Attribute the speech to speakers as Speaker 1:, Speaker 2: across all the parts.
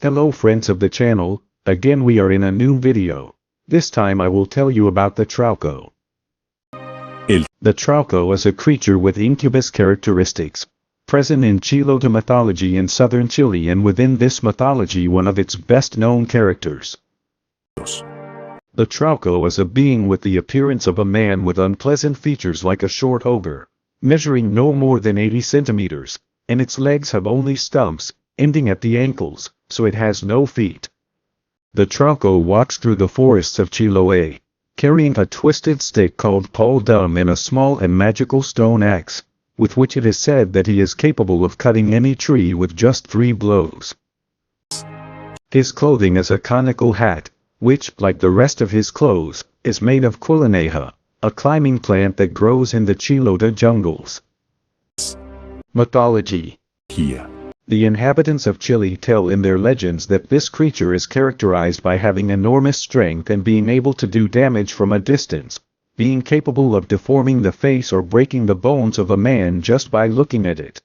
Speaker 1: Hello friends of the channel, again we are in a new video. This time I will tell you about the Trauco. The Trauco is a creature with incubus characteristics, present in Chilota mythology in southern Chile, and within this mythology one of its best known characters. The Trauco is a being with the appearance of a man with unpleasant features like a short ogre, measuring no more than 80 centimeters, and its legs have only stumps, ending at the ankles, so it has no feet. The Trauco walks through the forests of Chiloé, carrying a twisted stick called pahueldún and a small and magical stone axe, with which it is said that he is capable of cutting any tree with just 3 blows. His clothing is a conical hat, which, like the rest of his clothes, is made of quilineja, a climbing plant that grows in the Chilota jungles. Mythology. The inhabitants of Chile tell in their legends that this creature is characterized by having enormous strength and being able to do damage from a distance, being capable of deforming the face or breaking the bones of a man just by looking at it.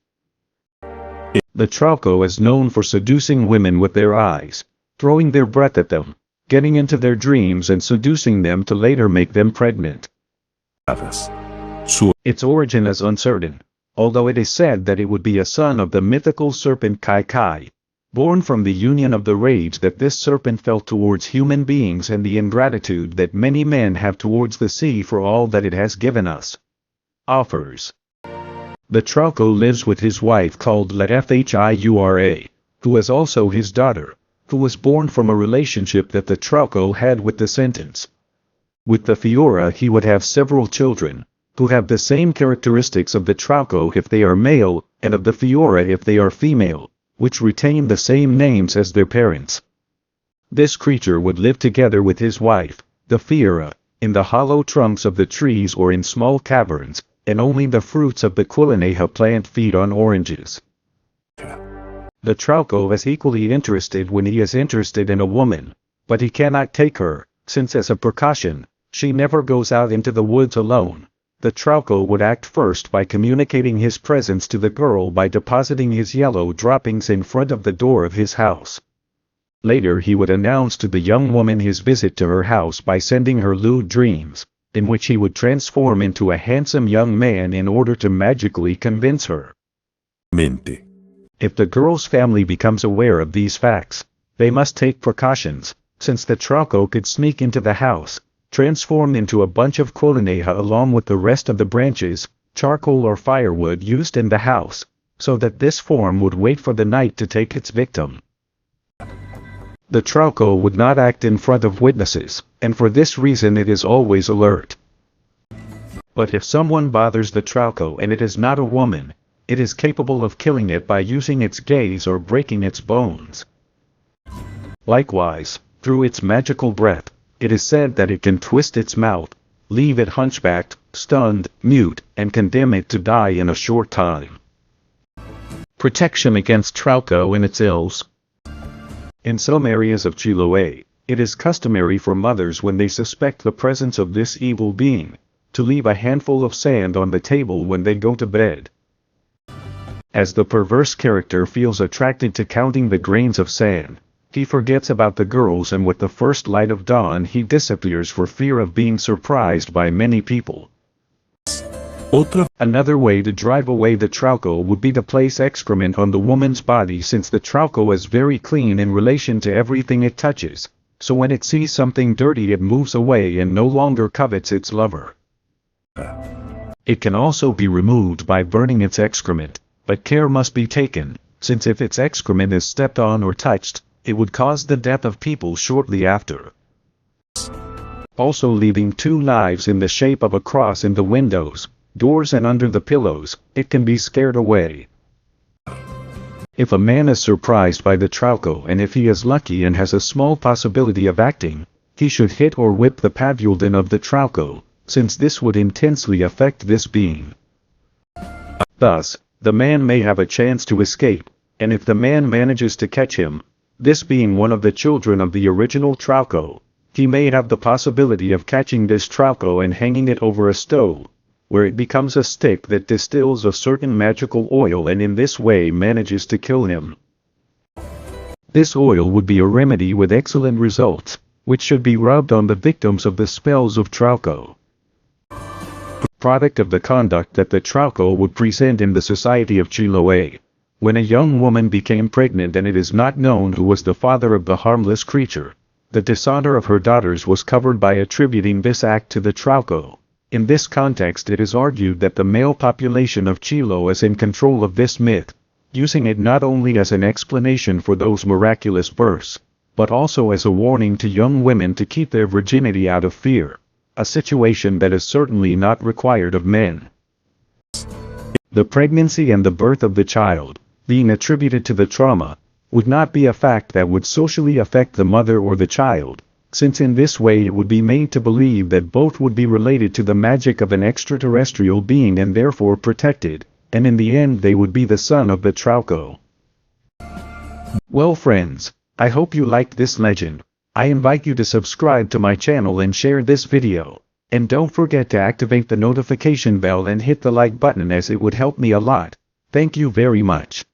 Speaker 1: The Trauco is known for seducing women with their eyes, throwing their breath at them, getting into their dreams and seducing them to later make them pregnant. Its origin is uncertain, although it is said that it would be a son of the mythical serpent Kai, born from the union of the rage that this serpent felt towards human beings and the ingratitude that many men have towards the sea for all that it has given us. Offers. The Trauco lives with his wife called Fiura, who is also his daughter, who was born from a relationship that the Trauco had with the sentence. With the Fiura he would have several children, who have the same characteristics of the Trauco if they are male, and of the Fiura if they are female, which retain the same names as their parents. This creature would live together with his wife, the Fiura, in the hollow trunks of the trees or in small caverns, and only the fruits of the quilineja plant feed on oranges. The Trauco is equally interested when he is interested in a woman, but he cannot take her, since as a precaution, she never goes out into the woods alone. The Trauco would act first by communicating his presence to the girl by depositing his yellow droppings in front of the door of his house. Later he would announce to the young woman his visit to her house by sending her lewd dreams, in which he would transform into a handsome young man in order to magically convince her. If the girl's family becomes aware of these facts, they must take precautions, since the Trauco could sneak into the house, transform into a bunch of quilineja along with the rest of the branches, charcoal or firewood used in the house, so that this form would wait for the night to take its victim. The Trauco would not act in front of witnesses, and for this reason it is always alert. But if someone bothers the Trauco and it is not a woman, it is capable of killing it by using its gaze or breaking its bones. Likewise, through its magical breath, it is said that it can twist its mouth, leave it hunchbacked, stunned, mute, and condemn it to die in a short time. Protection against Trauco and its ills. In some areas of Chiloé, it is customary for mothers when they suspect the presence of this evil being, to leave a handful of sand on the table when they go to bed. As the perverse character feels attracted to counting the grains of sand, he forgets about the girls, and with the first light of dawn he disappears for fear of being surprised by many people. Another way to drive away the Trauco would be to place excrement on the woman's body, since the Trauco is very clean in relation to everything it touches, so when it sees something dirty it moves away and no longer covets its lover. It can also be removed by burning its excrement, but care must be taken, since if its excrement is stepped on or touched, it would cause the death of people shortly after. Also, leaving 2 knives in the shape of a cross in the windows, doors and under the pillows, it can be scared away. If a man is surprised by the Trauco, and if he is lucky and has a small possibility of acting, he should hit or whip the pahueldún of the Trauco, since this would intensely affect this being. Thus, the man may have a chance to escape, and if the man manages to catch him, this being one of the children of the original Trauco, he may have the possibility of catching this Trauco and hanging it over a stove, where it becomes a stick that distills a certain magical oil and in this way manages to kill him. This oil would be a remedy with excellent results, which should be rubbed on the victims of the spells of Trauco. Product of the conduct that the Trauco would present in the society of Chiloé. When a young woman became pregnant and it is not known who was the father of the harmless creature, the dishonor of her daughters was covered by attributing this act to the Trauco. In this context it is argued that the male population of Chile is in control of this myth, using it not only as an explanation for those miraculous births, but also as a warning to young women to keep their virginity out of fear, a situation that is certainly not required of men. The pregnancy and the birth of the child, being attributed to the trauma, would not be a fact that would socially affect the mother or the child, since in this way it would be made to believe that both would be related to the magic of an extraterrestrial being and therefore protected, and in the end they would be the son of the Trauco. Well friends, I hope you liked this legend. I invite you to subscribe to my channel and share this video, and don't forget to activate the notification bell and hit the like button as it would help me a lot. Thank you very much.